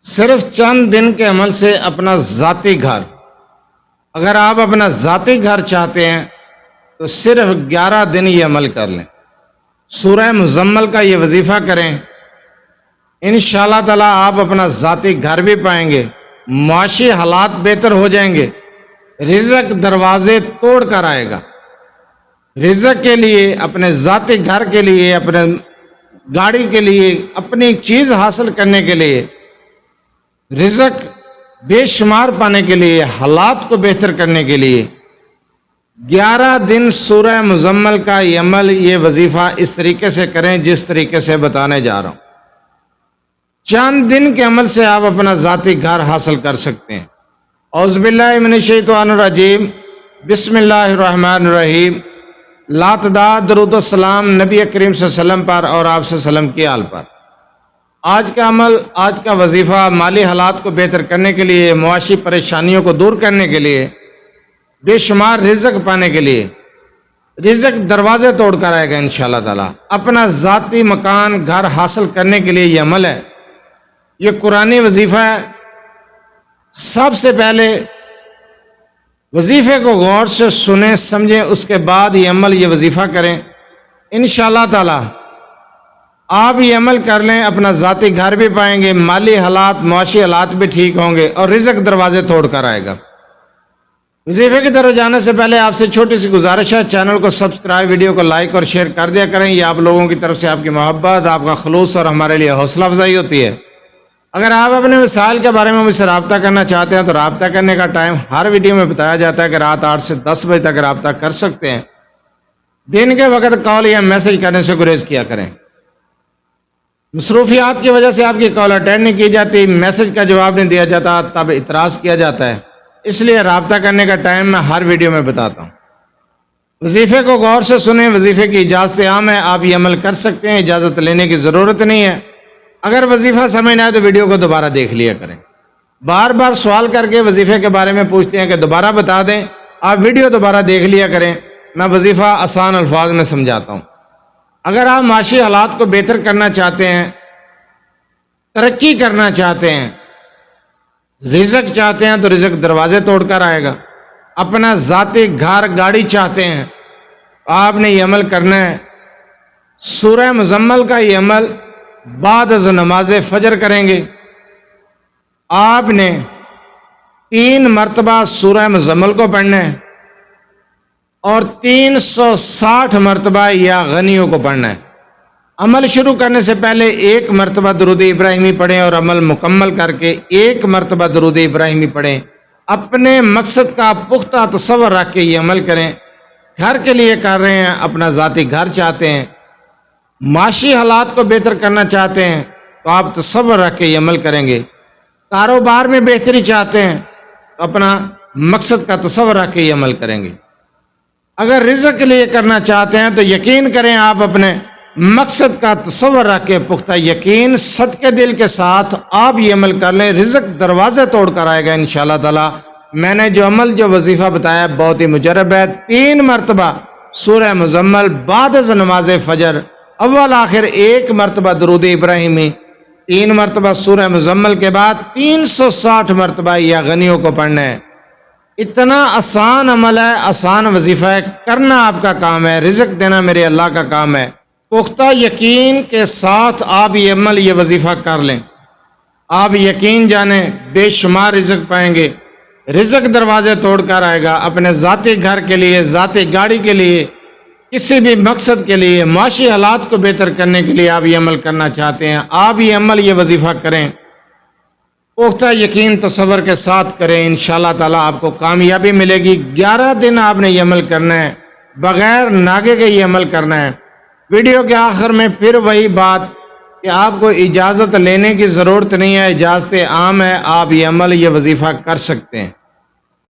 صرف چند دن کے عمل سے اپنا ذاتی گھر، اگر آپ اپنا ذاتی گھر چاہتے ہیں تو صرف 11 دن یہ عمل کر لیں، سورہ مزمل کا یہ وظیفہ کریں، انشاءاللہ تعالی آپ اپنا ذاتی گھر بھی پائیں گے، معاشی حالات بہتر ہو جائیں گے، رزق دروازے توڑ کر آئے گا۔ رزق کے لیے، اپنے ذاتی گھر کے لیے، اپنے گاڑی کے لیے، اپنی چیز حاصل کرنے کے لیے، رزق بے شمار پانے کے لیے، حالات کو بہتر کرنے کے لیے 11 دن سورہ مزمل کا یہ عمل، یہ وظیفہ اس طریقے سے کریں جس طریقے سے بتانے جا رہا ہوں۔ چند دن کے عمل سے آپ اپنا ذاتی گھر حاصل کر سکتے ہیں۔ اعوذ باللہ من الشیطان الرجیم، بسم اللہ الرحمن الرحیم۔ لا تعداد درود و سلام نبی کریم صلی اللہ علیہ وسلم پر اور آپ صلی اللہ علیہ وسلم کی آل پر۔ آج کا عمل، آج کا وظیفہ مالی حالات کو بہتر کرنے کے لیے، معاشی پریشانیوں کو دور کرنے کے لیے، بے شمار رزق پانے کے لیے، رزق دروازے توڑ کر آئے گا انشاءاللہ تعالی۔ اپنا ذاتی مکان، گھر حاصل کرنے کے لیے یہ عمل ہے، یہ قرآنی وظیفہ ہے۔ سب سے پہلے وظیفے کو غور سے سنیں، سمجھیں، اس کے بعد یہ عمل، یہ وظیفہ کریں انشاءاللہ تعالی۔ آپ یہ عمل کر لیں، اپنا ذاتی گھر بھی پائیں گے، مالی حالات، معاشی حالات بھی ٹھیک ہوں گے اور رزق دروازے توڑ کر آئے گا۔ وظیفے کی طرف جانے سے پہلے آپ سے چھوٹی سی گزارش ہے، چینل کو سبسکرائب، ویڈیو کو لائک اور شیئر کر دیا کریں۔ یہ آپ لوگوں کی طرف سے آپ کی محبت، آپ کا خلوص اور ہمارے لیے حوصلہ افزائی ہوتی ہے۔ اگر آپ اپنے مسائل کے بارے میں مجھ سے رابطہ کرنا چاہتے ہیں تو رابطہ کرنے کا ٹائم ہر ویڈیو میں بتایا جاتا ہے کہ رات 8 سے 10 بجے تک رابطہ کر سکتے ہیں۔ دن کے وقت کال یا میسج کرنے سے گریز کیا کریں۔ مصروفیات کی وجہ سے آپ کی کال اٹینڈ نہیں کی جاتی، میسج کا جواب نہیں دیا جاتا، تب اعتراض کیا جاتا ہے، اس لیے رابطہ کرنے کا ٹائم میں ہر ویڈیو میں بتاتا ہوں۔ وظیفے کو غور سے سنیں، وظیفے کی اجازت عام ہے، آپ یہ عمل کر سکتے ہیں، اجازت لینے کی ضرورت نہیں ہے۔ اگر وظیفہ سمجھ نہ آئے تو ویڈیو کو دوبارہ دیکھ لیا کریں۔ بار بار سوال کر کے وظیفے کے بارے میں پوچھتے ہیں کہ دوبارہ بتا دیں، آپ ویڈیو دوبارہ دیکھ لیا کریں، میں وظیفہ آسان الفاظ میں سمجھاتا ہوں۔ اگر آپ معاشی حالات کو بہتر کرنا چاہتے ہیں، ترقی کرنا چاہتے ہیں، رزق چاہتے ہیں تو رزق دروازے توڑ کر آئے گا۔ اپنا ذاتی گھر، گاڑی چاہتے ہیں، آپ نے یہ عمل کرنا ہے۔ سورہ مزمل کا یہ عمل بعد از نماز فجر کریں گے۔ آپ نے 3 مرتبہ سورہ مزمل کو پڑھنا ہے اور 360 مرتبہ یا غنیوں کو پڑھنا ہے۔ عمل شروع کرنے سے پہلے 1 مرتبہ درود ابراہیمی پڑھیں اور عمل مکمل کر کے 1 مرتبہ درود ابراہیمی پڑھیں۔ اپنے مقصد کا پختہ تصور رکھ کے یہ عمل کریں۔ گھر کے لیے کر رہے ہیں، اپنا ذاتی گھر چاہتے ہیں، معاشی حالات کو بہتر کرنا چاہتے ہیں تو آپ تصور رکھ کے یہ عمل کریں گے۔ کاروبار میں بہتری چاہتے ہیں تو اپنا مقصد کا تصور رکھ کے یہ عمل کریں گے۔ اگر رزق کے لیے کرنا چاہتے ہیں تو یقین کریں، آپ اپنے مقصد کا تصور رکھ کے پختہ یقین، صدقے دل کے ساتھ آپ یہ عمل کر لیں، رزق دروازے توڑ کر آئے گا انشاءاللہ تعالی۔ میں نے جو عمل، جو وظیفہ بتایا بہت ہی مجرب ہے۔ 3 مرتبہ سورہ مزمل بعد از نماز فجر، اول آخر 1 مرتبہ درود ابراہیمی، 3 مرتبہ سورہ مزمل کے بعد 360 مرتبہ یا غنیوں کو پڑھنا ہے۔ اتنا آسان عمل ہے، آسان وظیفہ ہے، کرنا آپ کا کام ہے، رزق دینا میرے اللہ کا کام ہے۔ پختہ یقین کے ساتھ آپ یہ عمل، یہ وظیفہ کر لیں، آپ یقین جانیں بے شمار رزق پائیں گے، رزق دروازے توڑ کر آئے گا۔ اپنے ذاتی گھر کے لیے، ذاتی گاڑی کے لیے، کسی بھی مقصد کے لیے، معاشی حالات کو بہتر کرنے کے لیے آپ یہ عمل کرنا چاہتے ہیں، آپ یہ عمل، یہ وظیفہ کریں، پختہ یقین تصور کے ساتھ کریں، انشاءاللہ تعالیٰ آپ کو کامیابی ملے گی۔ 11 دن آپ نے یہ عمل کرنا ہے، بغیر ناگے کے یہ عمل کرنا ہے۔ ویڈیو کے آخر میں پھر وہی بات کہ آپ کو اجازت لینے کی ضرورت نہیں ہے، اجازت عام ہے، آپ یہ عمل، یہ وظیفہ کر سکتے ہیں۔